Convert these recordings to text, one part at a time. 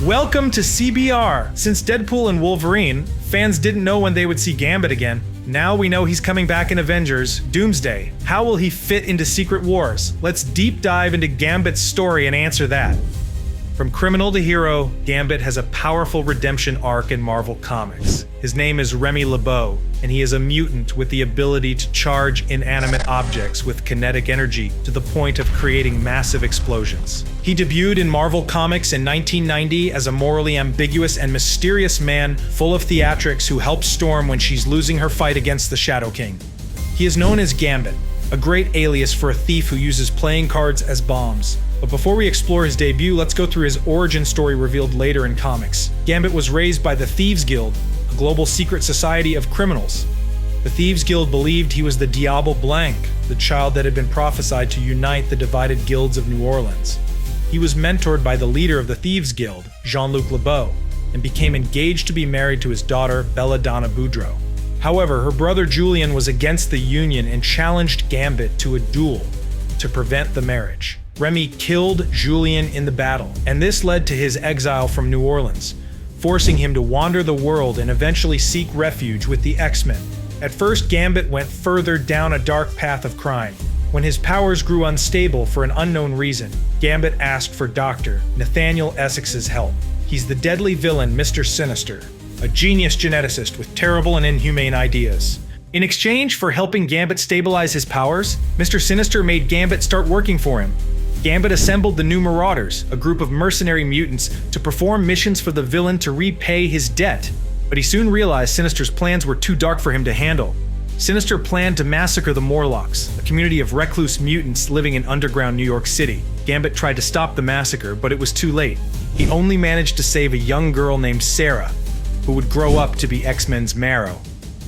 Welcome to CBR! Since Deadpool and Wolverine, fans didn't know when they would see Gambit again. Now we know he's coming back in Avengers, Doomsday. How will he fit into Secret Wars? Let's deep dive into Gambit's story and answer that. From criminal to hero, Gambit has a powerful redemption arc in Marvel Comics. His name is Remy LeBeau, and he is a mutant with the ability to charge inanimate objects with kinetic energy to the point of creating massive explosions. He debuted in Marvel Comics in 1990 as a morally ambiguous and mysterious man full of theatrics who helps Storm when she's losing her fight against the Shadow King. He is known as Gambit, a great alias for a thief who uses playing cards as bombs. But before we explore his debut, let's go through his origin story revealed later in comics. Gambit was raised by the Thieves Guild, a global secret society of criminals. The Thieves Guild believed he was the Diable Blanc, the child that had been prophesied to unite the divided guilds of New Orleans. He was mentored by the leader of the Thieves Guild, Jean-Luc LeBeau, and became engaged to be married to his daughter, Belladonna Boudreaux. However, her brother Julian was against the union and challenged Gambit to a duel to prevent the marriage. Remy killed Julian in the battle, and this led to his exile from New Orleans, forcing him to wander the world and eventually seek refuge with the X-Men. At first, Gambit went further down a dark path of crime. When his powers grew unstable for an unknown reason, Gambit asked for Dr. Nathaniel Essex's help. He's the deadly villain Mr. Sinister, a genius geneticist with terrible and inhumane ideas. In exchange for helping Gambit stabilize his powers, Mr. Sinister made Gambit start working for him. Gambit assembled the New Marauders, a group of mercenary mutants, to perform missions for the villain to repay his debt. But he soon realized Sinister's plans were too dark for him to handle. Sinister planned to massacre the Morlocks, a community of recluse mutants living in underground New York City. Gambit tried to stop the massacre, but it was too late. He only managed to save a young girl named Sarah, who would grow up to be X-Men's Marrow.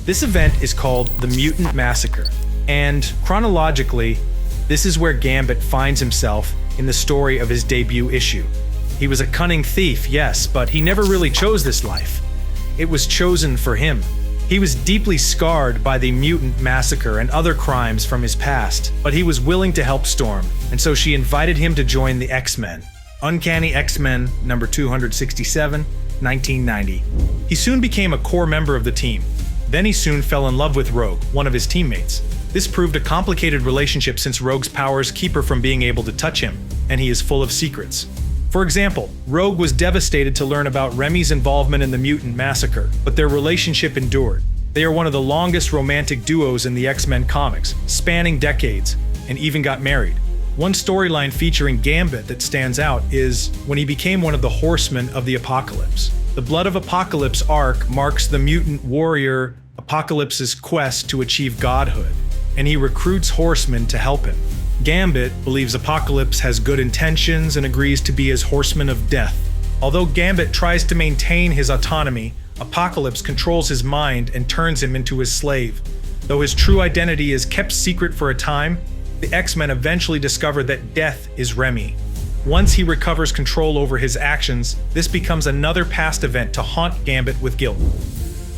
This event is called the Mutant Massacre, and chronologically, this is where Gambit finds himself in the story of his debut issue. He was a cunning thief, yes, but he never really chose this life. It was chosen for him. He was deeply scarred by the Mutant Massacre and other crimes from his past, but he was willing to help Storm, and so she invited him to join the X-Men. Uncanny X-Men number 267, 1990. He soon became a core member of the team. Then he soon fell in love with Rogue, one of his teammates. This proved a complicated relationship since Rogue's powers keep her from being able to touch him, and he is full of secrets. For example, Rogue was devastated to learn about Remy's involvement in the Mutant Massacre, but their relationship endured. They are one of the longest romantic duos in the X-Men comics, spanning decades, and even got married. One storyline featuring Gambit that stands out is when he became one of the Horsemen of the Apocalypse. The Blood of Apocalypse arc marks the mutant warrior Apocalypse's quest to achieve godhood, and he recruits horsemen to help him. Gambit believes Apocalypse has good intentions and agrees to be his horseman of death. Although Gambit tries to maintain his autonomy, Apocalypse controls his mind and turns him into his slave. Though his true identity is kept secret for a time, the X-Men eventually discover that Death is Remy. Once he recovers control over his actions, this becomes another past event to haunt Gambit with guilt.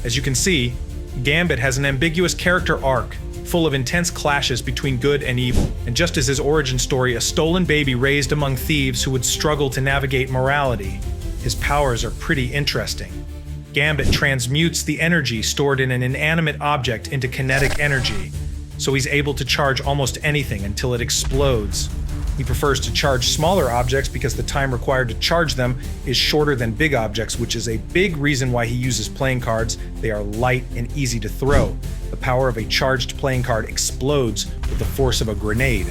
As you can see, Gambit has an ambiguous character arc, full of intense clashes between good and evil. And just as his origin story, a stolen baby raised among thieves who would struggle to navigate morality, his powers are pretty interesting. Gambit transmutes the energy stored in an inanimate object into kinetic energy, so he's able to charge almost anything until it explodes. He prefers to charge smaller objects because the time required to charge them is shorter than big objects, which is a big reason why he uses playing cards. They are light and easy to throw. The power of a charged playing card explodes with the force of a grenade.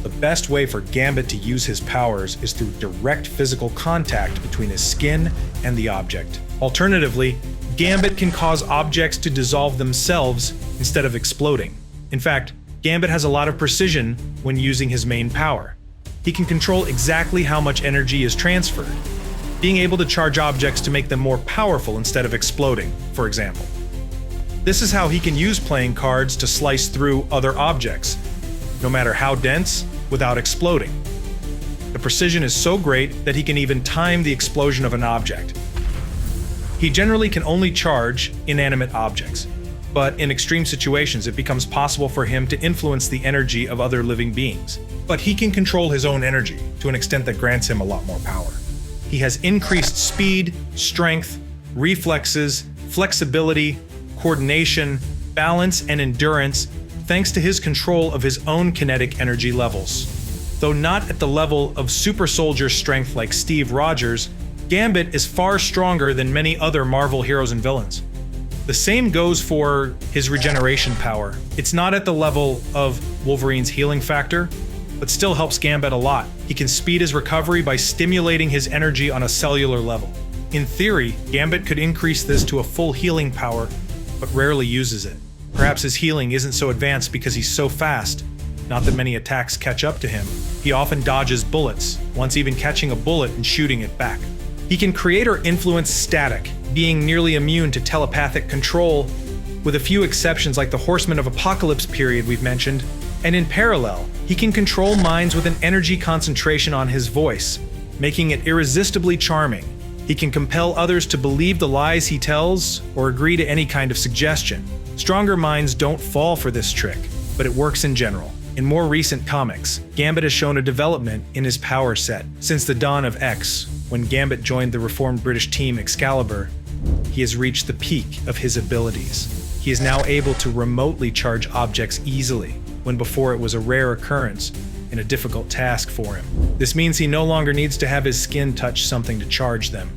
The best way for Gambit to use his powers is through direct physical contact between his skin and the object. Alternatively, Gambit can cause objects to dissolve themselves instead of exploding. In fact, Gambit has a lot of precision when using his main power. He can control exactly how much energy is transferred, being able to charge objects to make them more powerful instead of exploding, for example. This is how he can use playing cards to slice through other objects, no matter how dense, without exploding. The precision is so great that he can even time the explosion of an object. He generally can only charge inanimate objects, but in extreme situations it becomes possible for him to influence the energy of other living beings. But he can control his own energy to an extent that grants him a lot more power. He has increased speed, strength, reflexes, flexibility, coordination, balance, and endurance thanks to his control of his own kinetic energy levels. Though not at the level of super soldier strength like Steve Rogers, Gambit is far stronger than many other Marvel heroes and villains. The same goes for his regeneration power. It's not at the level of Wolverine's healing factor, but still helps Gambit a lot. He can speed his recovery by stimulating his energy on a cellular level. In theory, Gambit could increase this to a full healing power, but rarely uses it. Perhaps his healing isn't so advanced because he's so fast, not that many attacks catch up to him. He often dodges bullets, once even catching a bullet and shooting it back. He can create or influence static, being nearly immune to telepathic control, with a few exceptions like the Horsemen of Apocalypse period we've mentioned, and in parallel, he can control minds with an energy concentration on his voice, making it irresistibly charming. He can compel others to believe the lies he tells or agree to any kind of suggestion. Stronger minds don't fall for this trick, but it works in general. In more recent comics, Gambit has shown a development in his power set. Since the dawn of X, when Gambit joined the reformed British team Excalibur, he has reached the peak of his abilities. He is now able to remotely charge objects easily, when before it was a rare occurrence and a difficult task for him. This means he no longer needs to have his skin touch something to charge them,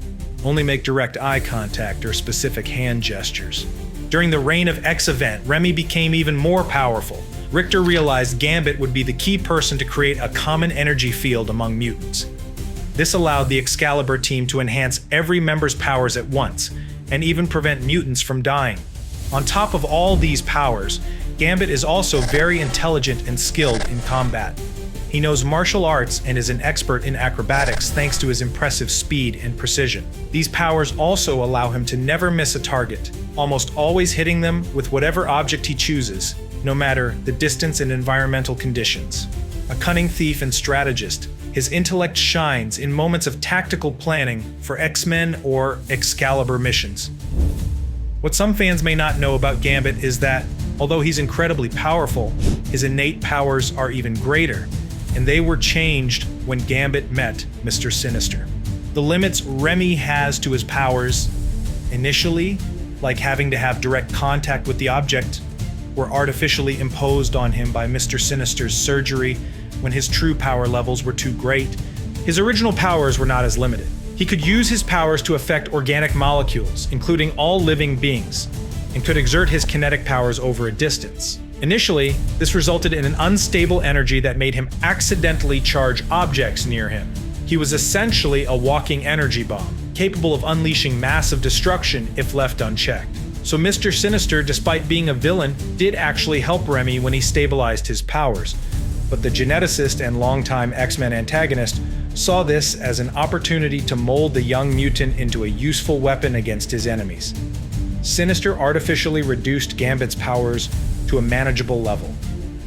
only make direct eye contact or specific hand gestures. During the Reign of X event, Remy became even more powerful. Richter realized Gambit would be the key person to create a common energy field among mutants. This allowed the Excalibur team to enhance every member's powers at once, and even prevent mutants from dying. On top of all these powers, Gambit is also very intelligent and skilled in combat. He knows martial arts and is an expert in acrobatics thanks to his impressive speed and precision. These powers also allow him to never miss a target, almost always hitting them with whatever object he chooses, no matter the distance and environmental conditions. A cunning thief and strategist, his intellect shines in moments of tactical planning for X-Men or Excalibur missions. What some fans may not know about Gambit is that, although he's incredibly powerful, his innate powers are even greater, and they were changed when Gambit met Mr. Sinister. The limits Remy has to his powers, initially, like having to have direct contact with the object, were artificially imposed on him by Mr. Sinister's surgery when his true power levels were too great. His original powers were not as limited. He could use his powers to affect organic molecules, including all living beings, and could exert his kinetic powers over a distance. Initially, this resulted in an unstable energy that made him accidentally charge objects near him. He was essentially a walking energy bomb, capable of unleashing massive destruction if left unchecked. So Mr. Sinister, despite being a villain, did actually help Remy when he stabilized his powers. But the geneticist and longtime X-Men antagonist saw this as an opportunity to mold the young mutant into a useful weapon against his enemies. Sinister artificially reduced Gambit's powers to a manageable level,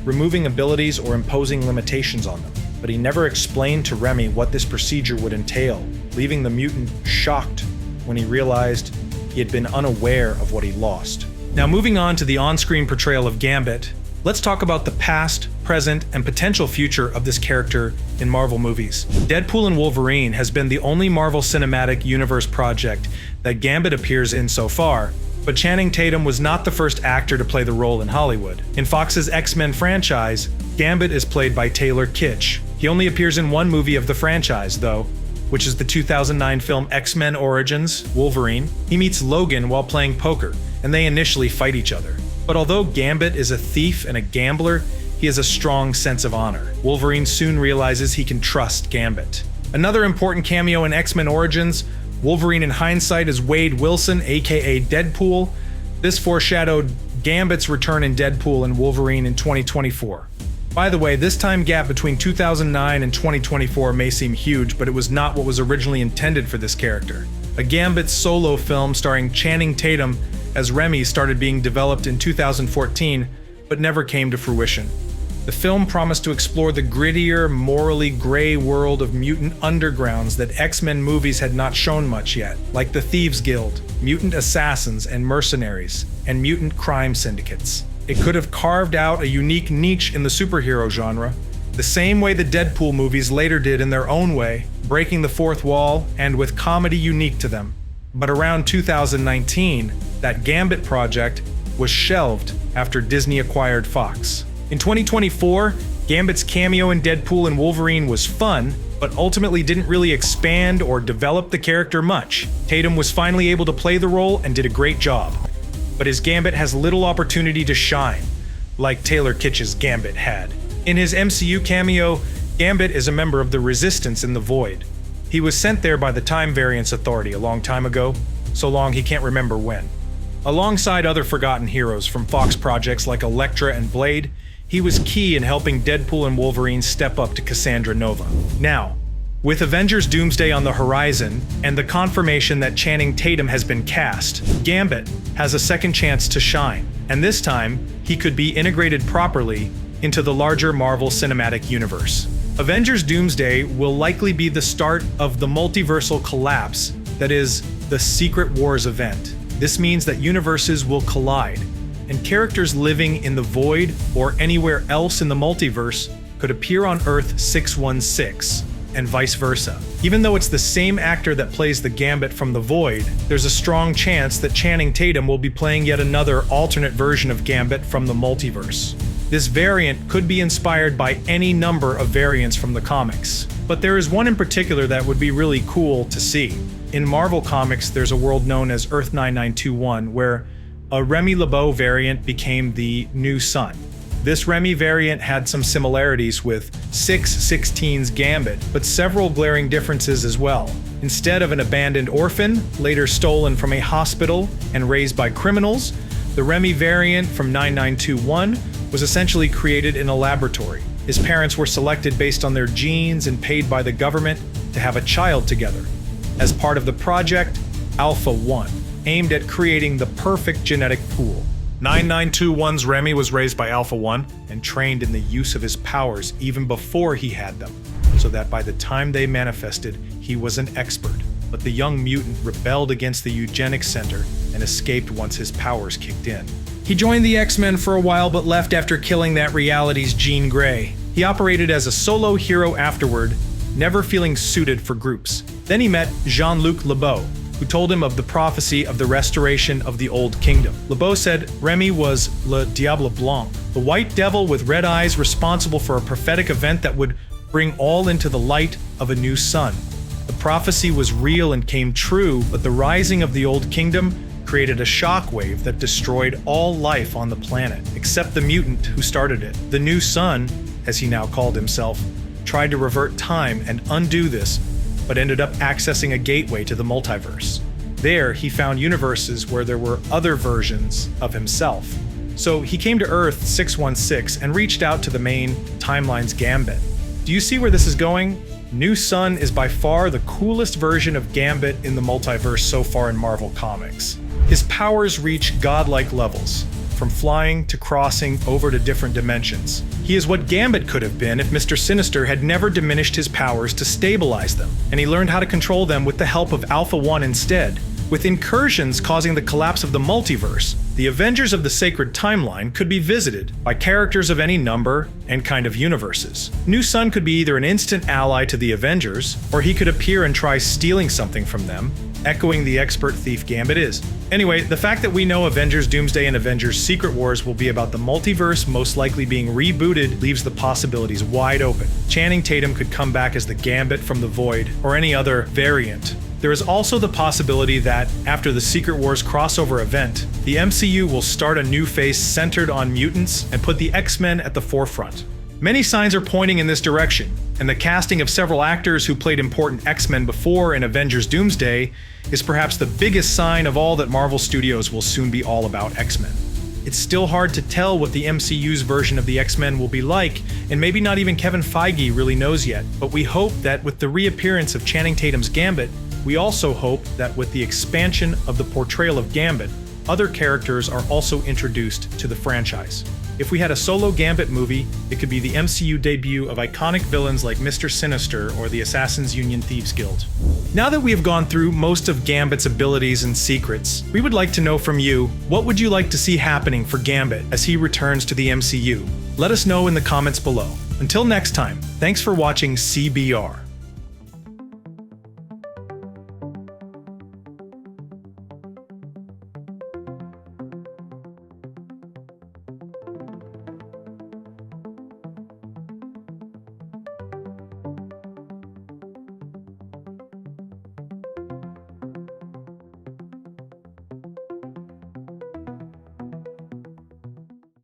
removing abilities or imposing limitations on them. But he never explained to Remy what this procedure would entail, leaving the mutant shocked when he realized he had been unaware of what he lost. Now, moving on to the on-screen portrayal of Gambit, let's talk about the past, present, and potential future of this character in Marvel movies. Deadpool and Wolverine has been the only Marvel Cinematic Universe project that Gambit appears in so far, but Channing Tatum was not the first actor to play the role in Hollywood. In Fox's X-Men franchise, Gambit is played by Taylor Kitsch. He only appears in one movie of the franchise, though, which is the 2009 film X-Men Origins: Wolverine. He meets Logan while playing poker, and they initially fight each other. But although Gambit is a thief and a gambler, he has a strong sense of honor. Wolverine soon realizes he can trust Gambit. Another important cameo in X-Men Origins, Wolverine in hindsight is Wade Wilson, aka Deadpool. This foreshadowed Gambit's return in Deadpool and Wolverine in 2024. By the way, this time gap between 2009 and 2024 may seem huge, but it was not what was originally intended for this character. A Gambit solo film starring Channing Tatum as Remy started being developed in 2014, but never came to fruition. The film promised to explore the grittier, morally gray world of mutant undergrounds that X-Men movies had not shown much yet, like the Thieves Guild, mutant assassins and mercenaries, and mutant crime syndicates. It could have carved out a unique niche in the superhero genre, the same way the Deadpool movies later did in their own way, breaking the fourth wall and with comedy unique to them. But around 2019, that Gambit project was shelved after Disney acquired Fox. In 2024, Gambit's cameo in Deadpool and Wolverine was fun, but ultimately didn't really expand or develop the character much. Tatum was finally able to play the role and did a great job. But his Gambit has little opportunity to shine, like Taylor Kitsch's Gambit had. In his MCU cameo, Gambit is a member of the Resistance in the Void. He was sent there by the Time Variance Authority a long time ago, so long he can't remember when. Alongside other forgotten heroes from Fox projects like Elektra and Blade, he was key in helping Deadpool and Wolverine step up to Cassandra Nova. Now, with Avengers Doomsday on the horizon and the confirmation that Channing Tatum has been cast, Gambit has a second chance to shine, and this time, he could be integrated properly into the larger Marvel Cinematic Universe. Avengers Doomsday will likely be the start of the multiversal collapse that is the Secret Wars event. This means that universes will collide, and characters living in the Void or anywhere else in the multiverse could appear on Earth 616, and vice versa. Even though it's the same actor that plays the Gambit from the Void, there's a strong chance that Channing Tatum will be playing yet another alternate version of Gambit from the multiverse. This variant could be inspired by any number of variants from the comics, but there is one in particular that would be really cool to see. In Marvel Comics, there's a world known as Earth 9921, where a Remy LeBeau variant became the New Sun. This Remy variant had some similarities with 616's Gambit, but several glaring differences as well. Instead of an abandoned orphan, later stolen from a hospital and raised by criminals, the Remy variant from 9921 was essentially created in a laboratory. His parents were selected based on their genes and paid by the government to have a child together, as part of the project Alpha 1, aimed at creating the perfect genetic pool. 9921's Remy was raised by Alpha 1 and trained in the use of his powers even before he had them, so that by the time they manifested, he was an expert. But the young mutant rebelled against the eugenics center and escaped once his powers kicked in. He joined the X-Men for a while but left after killing that reality's Jean Grey. He operated as a solo hero afterward, never feeling suited for groups. Then he met Jean-Luc LeBeau, who told him of the prophecy of the restoration of the Old Kingdom. LeBeau said Remy was Le Diable Blanc, the white devil with red eyes responsible for a prophetic event that would bring all into the light of a new sun. The prophecy was real and came true, but the rising of the Old Kingdom created a shockwave that destroyed all life on the planet, except the mutant who started it. The New Sun, as he now called himself, tried to revert time and undo this, but ended up accessing a gateway to the multiverse. There, he found universes where there were other versions of himself. So he came to Earth 616 and reached out to the main timeline's Gambit. Do you see where this is going? New Sun is by far the coolest version of Gambit in the multiverse so far in Marvel Comics. His powers reach godlike levels, from flying to crossing over to different dimensions. He is what Gambit could have been if Mr. Sinister had never diminished his powers to stabilize them, and he learned how to control them with the help of Alpha 1 instead. With incursions causing the collapse of the multiverse, the Avengers of the Sacred Timeline could be visited by characters of any number and kind of universes. New Sun could be either an instant ally to the Avengers, or he could appear and try stealing something from them, echoing the expert thief Gambit is. Anyway, the fact that we know Avengers Doomsday and Avengers Secret Wars will be about the multiverse most likely being rebooted leaves the possibilities wide open. Channing Tatum could come back as the Gambit from the Void, or any other variant. There is also the possibility that, after the Secret Wars crossover event, the MCU will start a new phase centered on mutants and put the X-Men at the forefront. Many signs are pointing in this direction, and the casting of several actors who played important X-Men before in Avengers Doomsday is perhaps the biggest sign of all that Marvel Studios will soon be all about X-Men. It's still hard to tell what the MCU's version of the X-Men will be like, and maybe not even Kevin Feige really knows yet, but we hope that with the reappearance of Channing Tatum's Gambit, we also hope that with the expansion of the portrayal of Gambit, other characters are also introduced to the franchise. If we had a solo Gambit movie, it could be the MCU debut of iconic villains like Mr. Sinister or the Assassin's Union Thieves Guild. Now that we have gone through most of Gambit's abilities and secrets, we would like to know from you, what would you like to see happening for Gambit as he returns to the MCU? Let us know in the comments below. Until next time, thanks for watching CBR.